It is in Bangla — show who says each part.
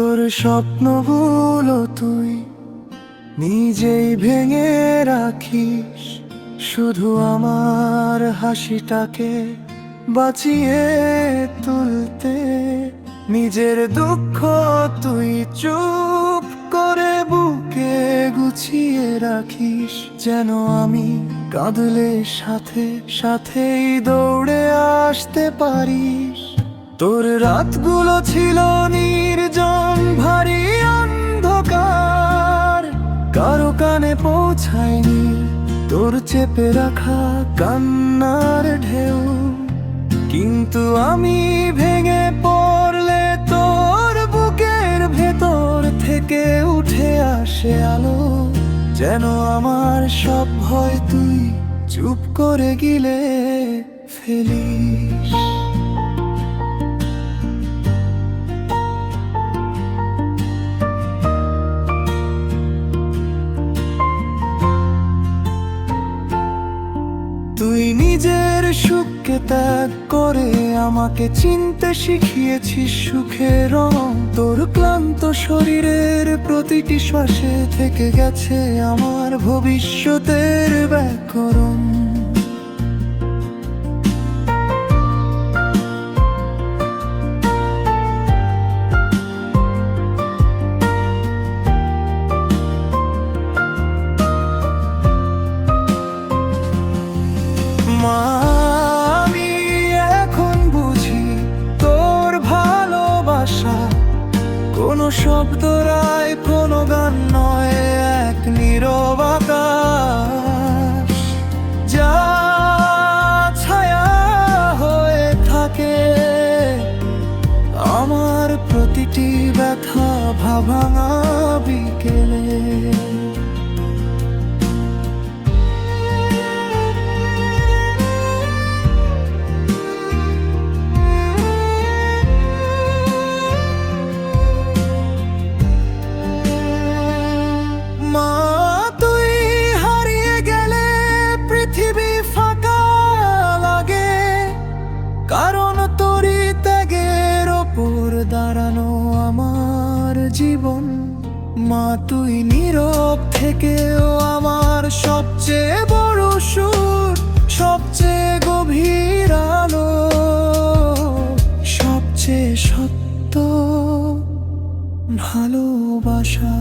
Speaker 1: তোর স্বপ্নগুলো তুই নিজেই ভেঙে রাখিস, শুধু আমার হাসিটাকে বাঁচিয়ে তুলতে। নিজের দুঃখ তুই চুপ করে বুকে গুছিয়ে রাখিস, যেন আমি কাঁদলে সাথে সাথেই দৌড়ে আসতে পারিস। তোর রাতগুলো ছিল নির্জন ভারী অন্ধকার, কারো কানে পৌঁছায়নি তোর চেপে রাখা কান্নার ঢেউ। কিন্তু আমি ভেঙে পড়লে তোর বুকের ভেতর থেকে উঠে আসে আলো, যেন আমার সব ভয় তুই চুপ করে গিলে ফেলিস। তুই নিজের সুখকে ত্যাগ করে আমাকে চিনতে শিখিয়েছিস সুখের রং। তোর ক্লান্ত শরীরের প্রতিটি শ্বাসে থেকে গেছে আমার ভবিষ্যতের ব্যাকরণ। আমি এখন বুঝি তোর ভালোবাসা কোনো শব্দরায়, কোনো গান নয়, এক নীরব আকাশ যা ছায়া হয়ে থাকে আমার প্রতিটি ব্যথা ভাঙা বিকেলে। মা, তুই হারিয়ে গেলে পৃথিবী ফাঁকা লাগে, কারণ তোরই ত্যাগের ওপর দাঁড়ানো আমার জীবন। মা, তুই নীরব থেকেও আমার সবচেয়ে বড় সুর, সবচেয়ে গভীর আলো, সবচেয়ে সত্য ভালোবাসা।